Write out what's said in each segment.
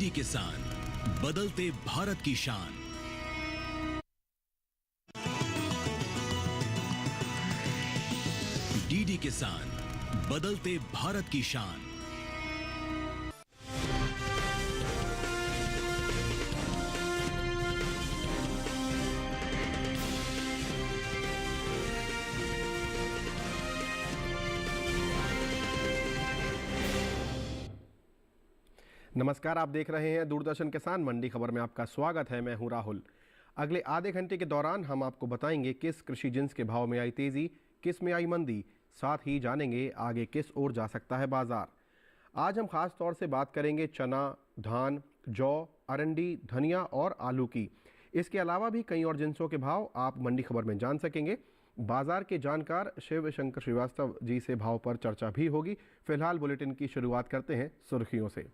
DD किसान, बदलते भारत की शान। डीडी किसान, बदलते भारत की शान। नमस्कार, आप देख रहे हैं दूरदर्शन किसान मंडी खबर में आपका स्वागत है। मैं हूं राहुल। अगले आधे घंटे के दौरान हम आपको बताएंगे किस कृषि जिन्स के भाव में आई तेजी, किस में आई मंदी, साथ ही जानेंगे आगे किस ओर जा सकता है बाजार। आज हम खास तौर से बात करेंगे चना, धान, जौ, अरंडी, धनिया और आलू की। इसके अलावा भी कई और जिन्सों के भाव आप मंडी खबर में जान सकेंगे। बाजार के जानकार शिव शंकर श्रीवास्तव जी से भाव पर चर्चा भी होगी। फिलहाल बुलेटिन की शुरुआत करते हैं सुर्खियों से।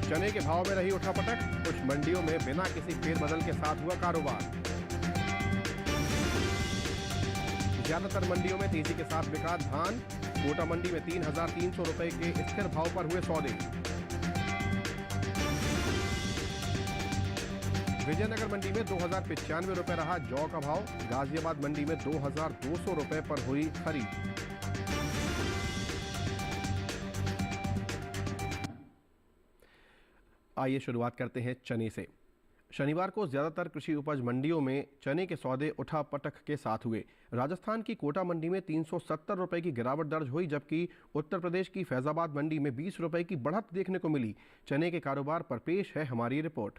चने के भाव में रही उठापटक, कुछ मंडियों में बिना किसी फेरबदल के साथ हुआ कारोबार। ज्यादातर मंडियों में तेजी के साथ बिका धान। कोटा मंडी में 3,300 रुपए के स्थिर भाव पर हुए सौदे। विजयनगर मंडी में 2,095 रुपए रहा जौ का भाव। गाजियाबाद मंडी में 2,200 रुपए पर हुई खरीद। आइए शुरुआत करते हैं चने से। शनिवार को ज्यादातर कृषि उपज मंडियों में चने के सौदे उठापटक के साथ हुए। राजस्थान की कोटा मंडी में 370 रुपए की गिरावट दर्ज हुई, जबकि उत्तर प्रदेश की फैजाबाद मंडी में 20 रुपए की बढ़त देखने को मिली। चने के कारोबार पर पेश है हमारी रिपोर्ट।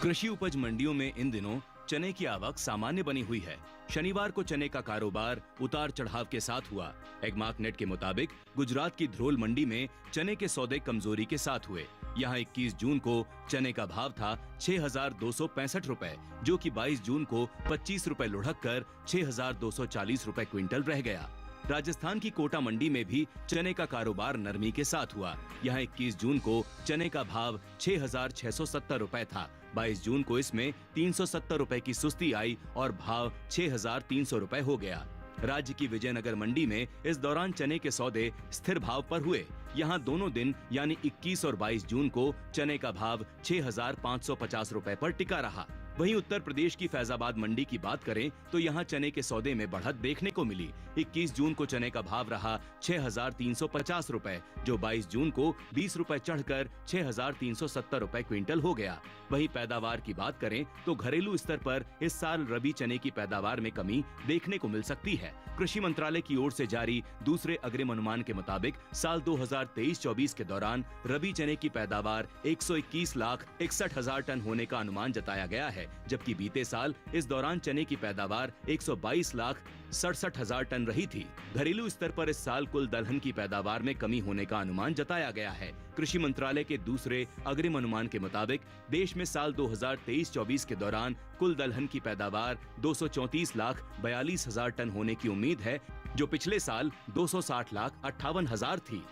कृषि उपज मंडियों में इन दिनों चने की आवक सामान्य बनी हुई है। शनिवार को चने का कारोबार उतार चढ़ाव के साथ हुआ। एगमार्क नेट के मुताबिक गुजरात की ध्रोल मंडी में चने के सौदे कमजोरी के साथ हुए। यहां 21 जून को चने का भाव था 6,265 रुपए, जो कि 22 जून को 25 रुपए लुढ़क कर 6,240 रुपए क्विंटल रह गया। राजस्थान की कोटा मंडी में भी चने का कारोबार नरमी के साथ हुआ। यहां 21 जून को चने का भाव 6,670 रुपए था। 22 जून को इसमें 370 रुपए की सुस्ती आई और भाव 6,300 रुपए हो गया। राज्य की विजयनगर मंडी में इस दौरान चने के सौदे स्थिर भाव पर हुए। यहां दोनों दिन यानी 21 और 22 जून को चने का भाव 6,550 रुपए पर टिका रहा। वहीं उत्तर प्रदेश की फैजाबाद मंडी की बात करें तो यहां चने के सौदे में बढ़त देखने को मिली। 21 जून को चने का भाव रहा 6,350 रुपए, जो 22 जून को 20 रुपए चढ़कर 6,370 रुपए क्विंटल हो गया। वहीं पैदावार की बात करें तो घरेलू स्तर पर इस साल रबी चने की पैदावार में कमी देखने को मिल सकती है। कृषि मंत्रालय की ओर से जारी दूसरे अग्रिम अनुमान के मुताबिक साल 2023-24 के दौरान रबी चने की पैदावार 121,61,000 टन होने का अनुमान जताया गया है, जबकि बीते साल इस दौरान चने की पैदावार 122,67,000 टन रही थी। घरेलू स्तर पर इस साल कुल दलहन की पैदावार में कमी होने का अनुमान जताया गया है। कृषि मंत्रालय के दूसरे अग्रिम अनुमान के मुताबिक देश में साल 2023-24 के दौरान कुल दलहन की पैदावार 234,42,000 टन होने की उम्मीद है, जो पिछले साल 260,58,000 थी।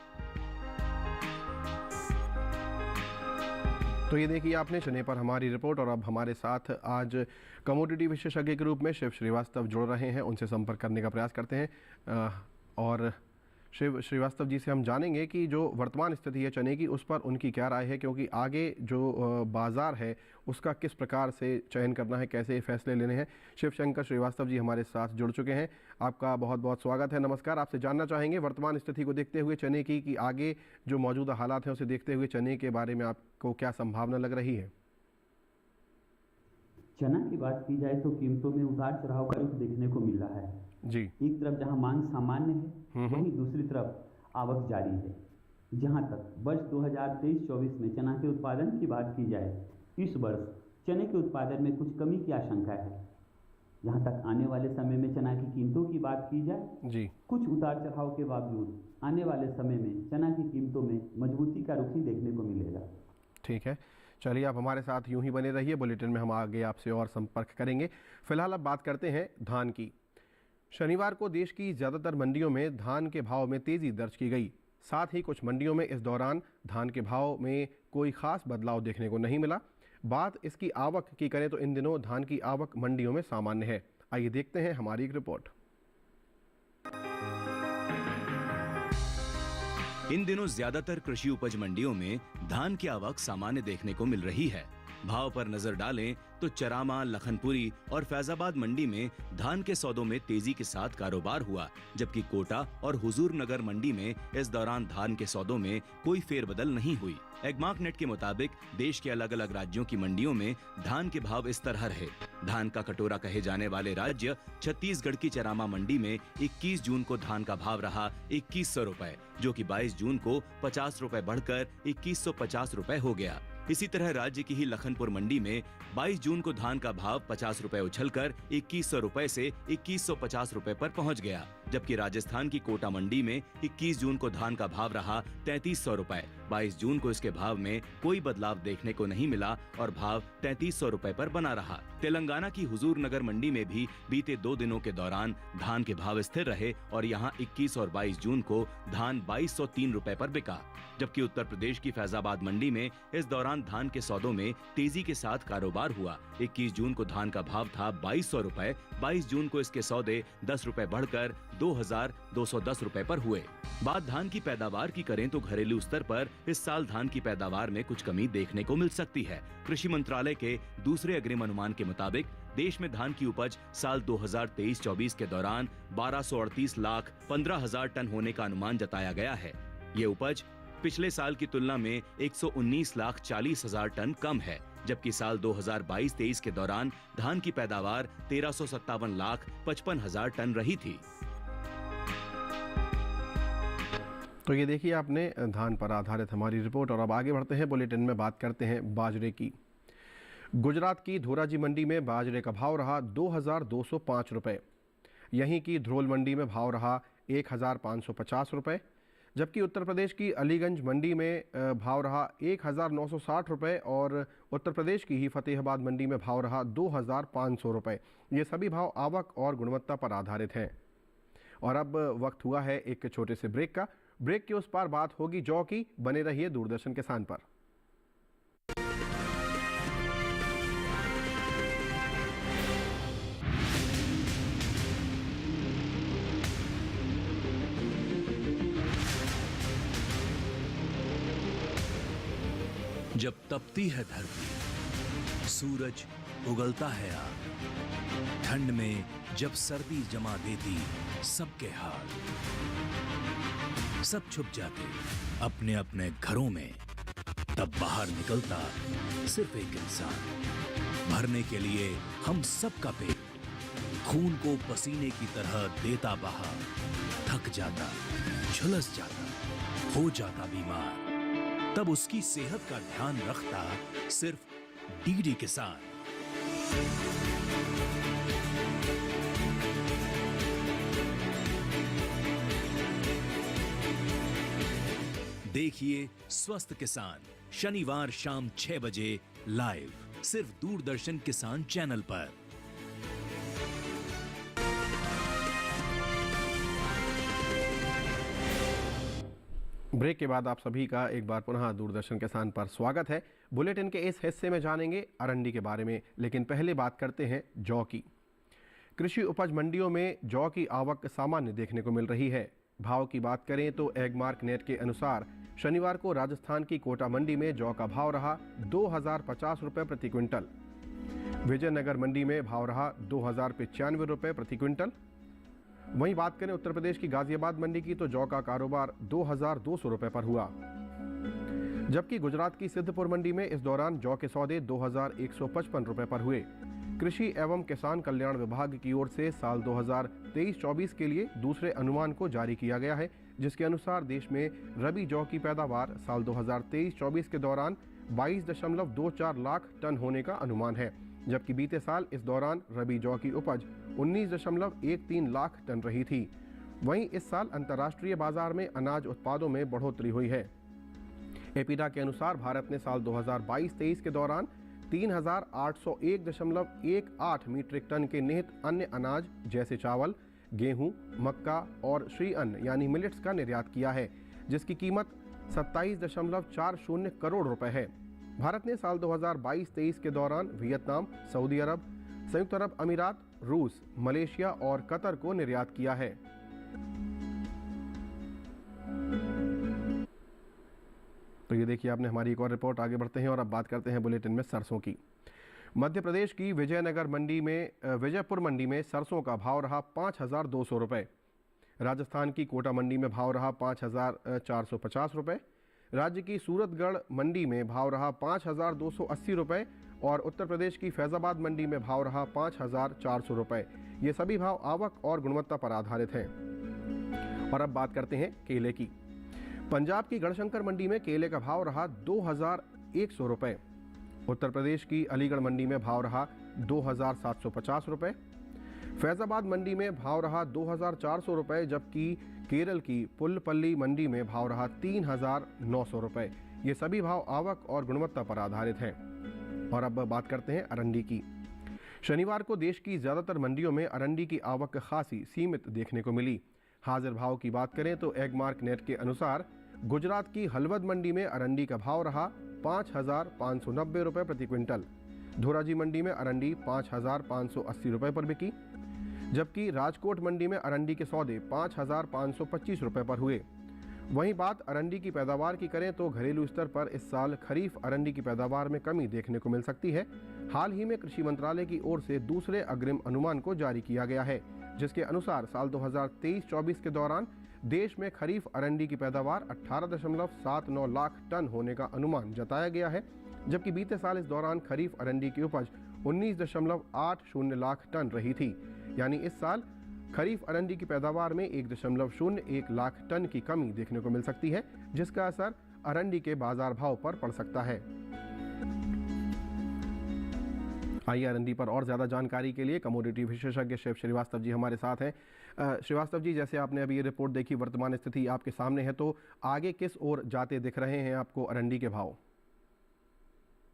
तो ये देखिए आपने चने पर हमारी रिपोर्ट। और अब हमारे साथ आज कमोडिटी विशेषज्ञ के रूप में शिव श्रीवास्तव जुड़ रहे हैं। उनसे संपर्क करने का प्रयास करते हैं और शिव श्रीवास्तव जी से हम जानेंगे कि जो वर्तमान स्थिति है चने की, उस पर उनकी क्या राय है, क्योंकि आगे जो बाज़ार है उसका किस प्रकार से चयन करना है, कैसे फैसले लेने हैं। शिव शंकर श्रीवास्तव जी हमारे साथ जुड़ चुके हैं। आपका बहुत बहुत स्वागत है। नमस्कार। आपसे जानना चाहेंगे वर्तमान स्थिति को देखते हुए चने की, कि आगे जो मौजूदा हालात हैं उसे देखते हुए चने के बारे में आपको क्या संभावना लग रही है। चना की बात की जाए तो कीमतों में उतार चढ़ाव का रुख देखने को मिल रहा है जी। एक तरफ जहां मांग सामान्य है, वहीं दूसरी तरफ आवक जारी है। जहां तक वर्ष 2023-24 में चना के उत्पादन की बात की जाए, इस वर्ष चने के उत्पादन में कुछ कमी की आशंका है। जहां तक आने वाले समय में चना की कीमतों की बात की जाए जी, कुछ उतार चढ़ाव के बावजूद आने वाले समय में चना की कीमतों में मजबूती का रुख ही देखने को मिलेगा। ठीक है, चलिए आप हमारे साथ यूं ही बने रहिए। बुलेटिन में हम आगे आपसे और संपर्क करेंगे। फिलहाल अब बात करते हैं धान की। शनिवार को देश की ज़्यादातर मंडियों में धान के भाव में तेज़ी दर्ज की गई। साथ ही कुछ मंडियों में इस दौरान धान के भाव में कोई खास बदलाव देखने को नहीं मिला। बात इसकी आवक की करें तो इन दिनों धान की आवक मंडियों में सामान्य है। आइए देखते हैं हमारी एक रिपोर्ट। इन दिनों ज्यादातर कृषि उपज मंडियों में धान की आवक सामान्य देखने को मिल रही है। भाव पर नजर डालें तो चरामा, लखनपुरी और फैजाबाद मंडी में धान के सौदों में तेजी के साथ कारोबार हुआ, जबकि कोटा और हुजूर नगर मंडी में इस दौरान धान के सौदों में कोई फेरबदल नहीं हुई। एगमार्क नेट के मुताबिक देश के अलग अलग राज्यों की मंडियों में धान के भाव इस तरह रहे। धान का कटोरा कहे जाने वाले राज्य छत्तीसगढ़ की चरामा मंडी में 21 जून को धान का भाव रहा 2100 रुपए, जो कि 22 जून को 50 रुपए बढ़कर 2150 रुपए हो गया। इसी तरह राज्य की ही लखनपुर मंडी में 22 जून को धान का भाव 50 रुपए उछलकर 2100 रुपए से 2150 रुपए पर पहुंच गया, जबकि राजस्थान की कोटा मंडी में 21 जून को धान का भाव रहा 3300 रुपए। 22 जून को इसके भाव में कोई बदलाव देखने को नहीं मिला और भाव 3300 रुपए पर बना रहा। तेलंगाना की हुजूर नगर मंडी में भी बीते 2 दिनों के दौरान धान के भाव स्थिर रहे और यहाँ 21 और 22 जून को धान 2203 रुपए पर बिका, जबकि उत्तर प्रदेश की फैजाबाद मंडी में इस दौरान धान के सौदों में तेजी के साथ कारोबार हुआ। 21 जून को धान का भाव था 2200 रुपए, 22 जून को इसके सौदे 10 रुपए बढ़कर 2210 रुपए पर हुए। बात धान की पैदावार की करें तो घरेलू स्तर पर इस साल धान की पैदावार में कुछ कमी देखने को मिल सकती है। कृषि मंत्रालय के दूसरे अग्रिम अनुमान के मुताबिक देश में धान की उपज साल 2023-24 के दौरान 1238 लाख 15,000 टन होने का अनुमान जताया गया है। ये उपज पिछले साल की तुलना में 119 लाख 40,000 टन कम है, जबकि साल 2022-23 के दौरान धान की पैदावार 1357 लाख 55,000 टन रही थी। तो ये देखिए आपने धान पर आधारित हमारी रिपोर्ट और अब आगे बढ़ते हैं। बुलेटिन में बात करते हैं बाजरे की। गुजरात की धोराजी मंडी में बाजरे का भाव रहा 2,205 रुपये। यहीं की ध्रोल मंडी में भाव रहा 1,550 रुपये, जबकि उत्तर प्रदेश की अलीगंज मंडी में भाव रहा 1,960 रुपये और उत्तर प्रदेश की ही फतेहाबाद मंडी में भाव रहा 2,500 रुपये। ये सभी भाव आवक और गुणवत्ता पर आधारित हैं। और अब वक्त हुआ है एक छोटे से ब्रेक का। ब्रेक के उस पार बात होगी जौ की। बने रहिए दूरदर्शन किसान पर। जब तपती है धरती, सूरज उगलता है आग, ठंड में जब सर्दी जमा देती सबके हाल, सब छुप जाते अपने अपने घरों में, तब बाहर निकलता सिर्फ एक इंसान, भरने के लिए हम सबका पेट, खून को पसीने की तरह देता बहा, थक जाता, झुलस जाता, हो जाता बीमार, तब उसकी सेहत का ध्यान रखता सिर्फ डीडी किसान। देखिए स्वस्थ किसान शनिवार शाम 6 बजे लाइव सिर्फ दूरदर्शन किसान चैनल पर। ब्रेक के बाद आप सभी का एक बार पुनः दूरदर्शन किसान पर स्वागत है। बुलेटिन के इस हिस्से में जानेंगे अरंडी के बारे में, लेकिन पहले बात करते हैं जौ की। कृषि उपज मंडियों में जौ की आवक सामान्य देखने को मिल रही है। भाव की बात करें तो एगमार्क नेट के अनुसार शनिवार को राजस्थान की कोटा मंडी में जौ का भाव रहा 2,050 रुपये प्रति क्विंटल। विजयनगर मंडी में भाव रहा 2,095 रुपये प्रति क्विंटल। वहीं बात करें उत्तर प्रदेश की गाजियाबाद मंडी की तो जौ का कारोबार 2,200 रुपये पर हुआ, जबकि गुजरात की सिद्धपुर मंडी में इस दौरान जौ के सौदे 2,155 रुपये पर हुए। कृषि एवं किसान कल्याण विभाग की ओर से साल 2023-24 के लिए दूसरे अनुमान को जारी किया गया है, जिसके अनुसार देश में रबी जौ की पैदावार साल 2023-24 के दौरान 22.24 लाख टन होने का अनुमान है, जबकि बीते साल इस दौरान रबी जौ की उपज 19.13 लाख टन रही थी। वहीं इस साल अंतर्राष्ट्रीय बाजार में अनाज उत्पादों में बढ़ोतरी हुई है। एपीडा के अनुसार भारत ने साल 2022-23 के दौरान 3,801.18 मीट्रिक टन के निहित अन्य अनाज जैसे चावल, गेहूं, मक्का और श्री अन्न यानी मिलेट्स का निर्यात किया है, जिसकी कीमत 27.40 करोड़ रुपए है। भारत ने साल 2022-23 के दौरान वियतनाम, सऊदी अरब, संयुक्त अरब अमीरात, रूस, मलेशिया और कतर को निर्यात किया है। तो ये देखिए आपने हमारी एक और रिपोर्ट। आगे बढ़ते हैं और अब बात करते हैं बुलेटिन में सरसों की। मध्य प्रदेश की विजयपुर मंडी में सरसों का भाव रहा 5,200 रुपये। राजस्थान की कोटा मंडी में भाव रहा 5,450 रुपये। राज्य की सूरतगढ़ मंडी में भाव रहा 5,280 रुपये और उत्तर प्रदेश की फैज़ाबाद मंडी में भाव रहा 5,400 रुपये। ये सभी भाव आवक और गुणवत्ता पर आधारित हैं। और अब बात करते हैं केले की। पंजाब की गढ़शंकर मंडी में केले का भाव रहा 2,100 रुपये। उत्तर प्रदेश की अलीगढ़ मंडी में भाव रहा 2,750 रुपये। फैज़ाबाद मंडी में भाव रहा 2,400 रुपये, जबकि केरल की पुलपल्ली मंडी में भाव रहा 3,900 रुपये। ये सभी भाव आवक और गुणवत्ता पर आधारित हैं। और अब बात करते हैं अरंडी की। शनिवार को देश की ज़्यादातर मंडियों में अरंडी की आवक खासी सीमित देखने को मिली। हाजिर भाव की बात करें तो एगमार्क नेट के अनुसार गुजरात की हलवद मंडी में अरंडी का भाव रहा 5,590 रुपये प्रति क्विंटल। धोराजी मंडी में अरंडी 5,580 रुपये पर बिकी, जबकि राजकोट मंडी में अरंडी के सौदे 5,525 रुपये पर हुए। वहीं बात अरंडी की पैदावार की करें तो घरेलू स्तर पर इस साल खरीफ अरंडी की पैदावार में कमी देखने को मिल सकती है। हाल ही में कृषि मंत्रालय की ओर से दूसरे अग्रिम अनुमान को जारी किया गया है, जिसके अनुसार साल 2023-24 के दौरान देश में खरीफ अरंडी की पैदावार 18.79 लाख टन होने का अनुमान जताया गया है, जबकि बीते साल इस दौरान खरीफ अरंडी की उपज 19.80 लाख टन रही थी। यानी इस साल खरीफ अरंडी की पैदावार में 1.01 लाख टन की कमी देखने को मिल सकती है, जिसका असर अरंडी के बाजार भाव पर पड़ सकता है। आइए अरंडी पर और ज़्यादा जानकारी के लिए कमोडिटी विशेषज्ञ शिव श्रीवास्तव जी हमारे साथ हैं। श्रीवास्तव जी, जैसे आपने अभी ये रिपोर्ट देखी, वर्तमान स्थिति आपके सामने है, तो आगे किस ओर जाते दिख रहे हैं आपको अरंडी के भाव?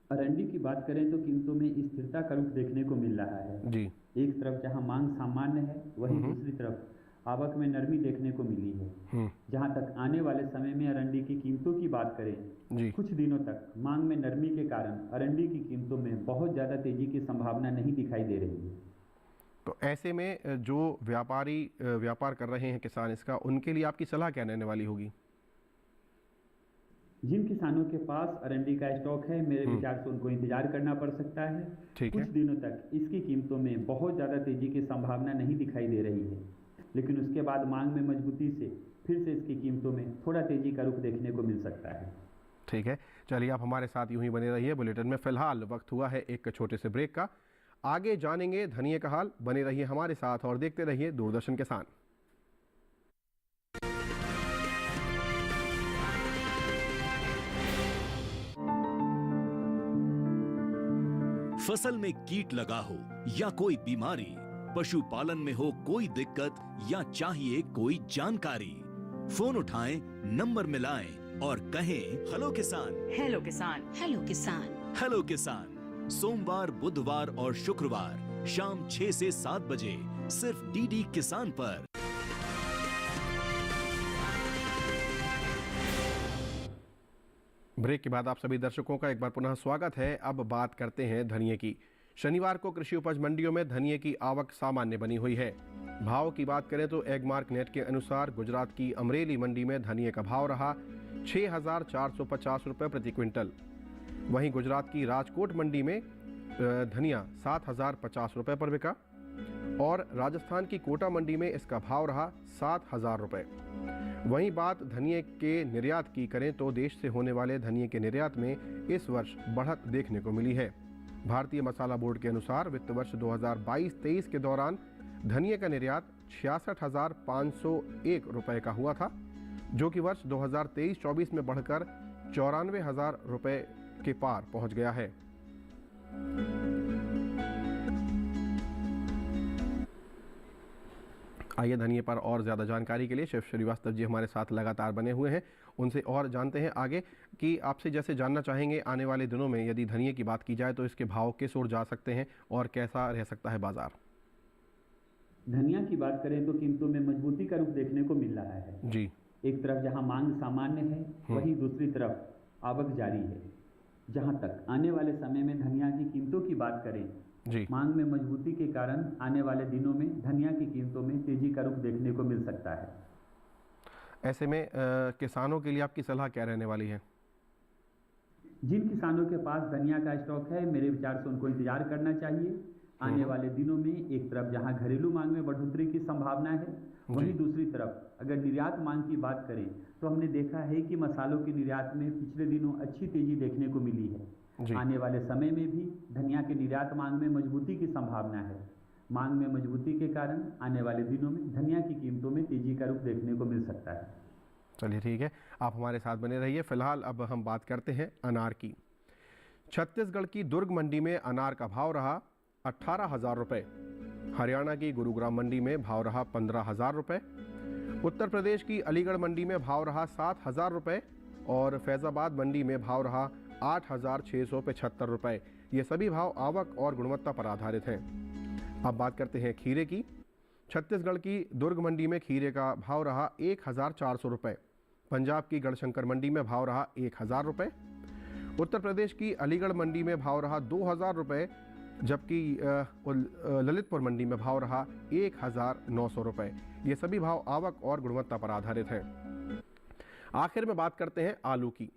अरंडी की बात करें तो कीमतों में स्थिरता का रुख देखने को मिल रहा है जी। एक तरफ जहां मांग सामान्य है, वहीं दूसरी तरफ आवक में नरमी देखने को मिली है। जहां तक आने वाले समय में अरंडी की कीमतों की बात करें जी, कुछ दिनों तक मांग में नरमी के कारण अरंडी की कीमतों में बहुत ज़्यादा तेजी की संभावना नहीं दिखाई दे रही है। तो ऐसे में जो व्यापारी व्यापार कर रहे हैं किसान इसका, उनके लिए आपकी सलाह क्या रहने वाली होगी? जिन किसानों के पास अरंडी का स्टॉक है, मेरे विचार से उनको इंतजार करना पड़ सकता है। ठीक कुछ है। दिनों तक इसकी कीमतों में बहुत ज़्यादा तेजी की संभावना नहीं दिखाई दे रही है, लेकिन उसके बाद मांग में मजबूती से फिर से इसकी कीमतों में थोड़ा तेजी का रुख देखने को मिल सकता है। ठीक है, चलिए आप हमारे साथ यूं ही बने रहिए बुलेटिन में। फिलहाल वक्त हुआ है एक छोटे से ब्रेक का। आगे जानेंगे धनिये का हाल। बने रहिए हमारे साथ और देखते रहिए दूरदर्शन किसान। फसल में कीट लगा हो या कोई बीमारी, पशुपालन में हो कोई दिक्कत या चाहिए कोई जानकारी, फोन उठाएं, नंबर मिलाएं और कहें हेलो किसान। हेलो किसान। हेलो किसान। हेलो किसान सोमवार, बुधवार और शुक्रवार शाम 6 से 7 बजे सिर्फ डीडी किसान पर। ब्रेक के बाद आप सभी दर्शकों का एक बार पुनः स्वागत है। अब बात करते हैं धनिये की। शनिवार को कृषि उपज मंडियों में धनिये की आवक सामान्य बनी हुई है। भाव की बात करें तो एगमार्क नेट के अनुसार गुजरात की अमरेली मंडी में धनिये का भाव रहा 6,450 रुपये प्रति क्विंटल। वहीं गुजरात की राजकोट मंडी में धनिया 7,050 रुपये पर बिका और राजस्थान की कोटा मंडी में इसका भाव रहा 7,000 रुपये। वहीं बात धनिये के निर्यात की करें तो देश से होने वाले धनिये के निर्यात में इस वर्ष बढ़त देखने को मिली है। भारतीय मसाला बोर्ड के अनुसार वित्त वर्ष 2022-23 के दौरान धनिये का निर्यात 66,501 रुपये का हुआ था, जो कि वर्ष 2023-24 में बढ़कर 94,000 रुपये के पार पहुंच गया है। आइए धनिये पर और ज़्यादा जानकारी के लिए शिव श्रीवास्तव जी हमारे साथ लगातार बने हुए हैं। उनसे और जानते हैं आगे कि आपसे जैसे जानना चाहेंगे आने वाले दिनों में यदि धनिये की बात की जाए तो इसके भाव किस ओर जा सकते हैं और कैसा रह सकता है बाजार? धनिया की बात करें तो कीमतों में मजबूती का रुख देखने को मिल रहा है जी। एक तरफ जहां मांग सामान्य है वहीं दूसरी तरफ आवक जारी है। जहां तक आने वाले समय में धनिया की कीमतों की बात करें, जी मांग में मजबूती के कारण आने वाले दिनों में धनिया की कीमतों में तेजी का रुख देखने को मिल सकता है। ऐसे में किसानों के लिए आपकी सलाह क्या रहने वाली है? जिन किसानों के पास धनिया का स्टॉक है, मेरे विचार से उनको इंतजार करना चाहिए। आने वाले दिनों में एक तरफ जहां घरेलू मांग में बढ़ोतरी की संभावना है, वहीं दूसरी तरफ अगर निर्यात मांग की बात करें तो हमने देखा है कि मसालों के निर्यात में पिछले दिनों अच्छी तेजी देखने को मिली है। आने वाले समय में भी धनिया के निर्यात मांग में मजबूती की संभावना है। मांग में मजबूती के कारण आने वाले दिनों में धनिया की कीमतों में तेजी का रुख देखने को मिल सकता है। चलिए ठीक है, आप हमारे साथ बने रहिए। फिलहाल अब हम बात करते हैं अनार की। छत्तीसगढ़ की दुर्ग मंडी में अनार का भाव रहा 18,000 रुपये। हरियाणा की गुरुग्राम मंडी में भाव रहा 15,000 रुपये। उत्तर प्रदेश की अलीगढ़ मंडी में भाव रहा 7,000 रुपये और फैज़ाबाद मंडी में भाव रहा 8,675 रुपये। ये सभी भाव आवक और गुणवत्ता पर आधारित हैं। अब बात करते हैं खीरे की। छत्तीसगढ़ की दुर्ग मंडी में खीरे का भाव रहा 1,400 रुपये। पंजाब की गढ़शंकर मंडी में भाव रहा 1,000 रुपये। उत्तर प्रदेश की अलीगढ़ मंडी में भाव रहा 2,000 रुपये, जबकि ललितपुर मंडी में भाव रहा 1,900 रुपये। ये सभी भाव आवक और गुणवत्ता पर आधारित हैं। आखिर में बात करते हैं आलू की।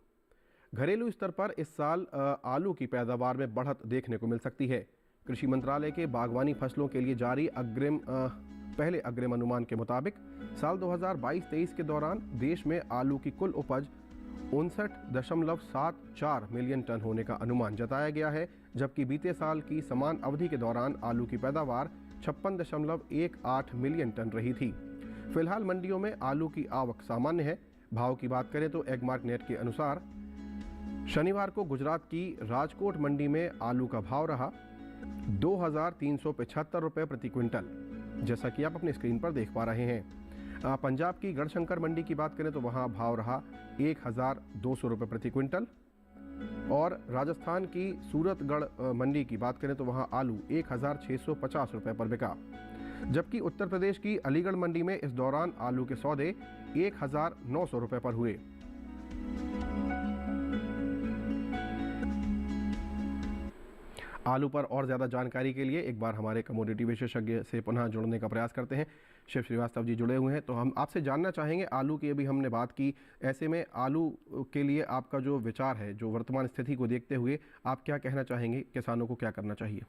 घरेलू स्तर पर इस साल आलू की पैदावार में बढ़त देखने को मिल सकती है। कृषि मंत्रालय के बागवानी फसलों के लिए जारी पहले अग्रिम अनुमान के मुताबिक साल 2022-23 के दौरान देश में आलू की कुल उपज 59.74 मिलियन टन होने का अनुमान जताया गया है, जबकि बीते साल की समान अवधि के दौरान आलू की पैदावार 56.18 मिलियन टन रही थी। फिलहाल मंडियों में आलू की आवक सामान्य है। भाव की बात करें तो एगमार्क नेट के अनुसार शनिवार को गुजरात की राजकोट मंडी में आलू का भाव रहा 2,375 रुपये प्रति क्विंटल, जैसा कि आप अपनी स्क्रीन पर देख पा रहे हैं। पंजाब की गढ़शंकर मंडी की बात करें तो वहां भाव रहा 1,200 रुपये प्रति क्विंटल और राजस्थान की सूरतगढ़ मंडी की बात करें तो वहां आलू 1,650 रुपये पर बिका, जबकि उत्तर प्रदेश की अलीगढ़ मंडी में इस दौरान आलू के सौदे 1,900 रुपये पर हुए। आलू पर और ज़्यादा जानकारी के लिए एक बार हमारे कमोडिटी विशेषज्ञ से पुनः जुड़ने का प्रयास करते हैं। शिव श्रीवास्तव जी जुड़े हुए हैं, तो हम आपसे जानना चाहेंगे, आलू की अभी हमने बात की, ऐसे में आलू के लिए आपका जो विचार है, जो वर्तमान स्थिति को देखते हुए आप क्या कहना चाहेंगे, किसानों को क्या करना चाहिए?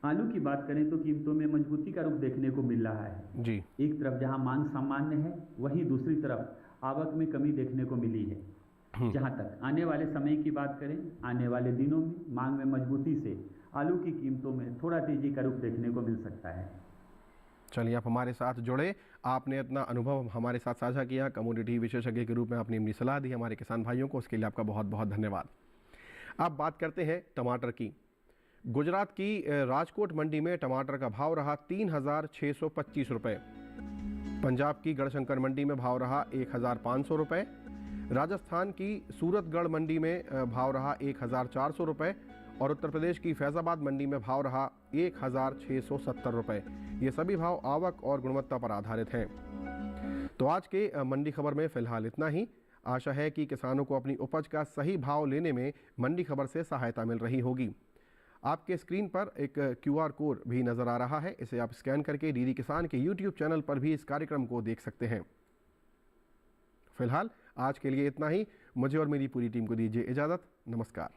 आलू की बात करें तो कीमतों में मजबूती का रुख देखने को मिल रहा है जी। एक तरफ जहां मांग सामान्य है, वहीं दूसरी तरफ आवक में कमी देखने को मिली है। जहां तक आने वाले समय की बात करें, आने वाले दिनों में मांग में मजबूती से आलू की कीमतों में थोड़ा तेजी का रुख देखने को मिल सकता है। चलिए, आप हमारे साथ जुड़े, आपने अपना अनुभव हमारे साथ साझा किया, कमोडिटी विशेषज्ञ के रूप में आपने अपनी सलाह दी हमारे किसान भाइयों को, उसके लिए आपका बहुत बहुत धन्यवाद। अब बात करते हैं टमाटर की। गुजरात की राजकोट मंडी में टमाटर का भाव रहा 3,625 रुपये। पंजाब की गढ़शंकर मंडी में भाव रहा 1,500 रुपये। राजस्थान की सूरतगढ़ मंडी में भाव रहा 1,400 रुपये और उत्तर प्रदेश की फैज़ाबाद मंडी में भाव रहा 1,670 रुपये। ये सभी भाव आवक और गुणवत्ता पर आधारित हैं। तो आज के मंडी खबर में फ़िलहाल इतना ही। आशा है कि किसानों को अपनी उपज का सही भाव लेने में मंडी खबर से सहायता मिल रही होगी। आपके स्क्रीन पर एक QR कोड भी नज़र आ रहा है, इसे आप स्कैन करके DD किसान के YouTube चैनल पर भी इस कार्यक्रम को देख सकते हैं। फिलहाल आज के लिए इतना ही। मुझे और मेरी पूरी टीम को दीजिए इजाज़त। नमस्कार।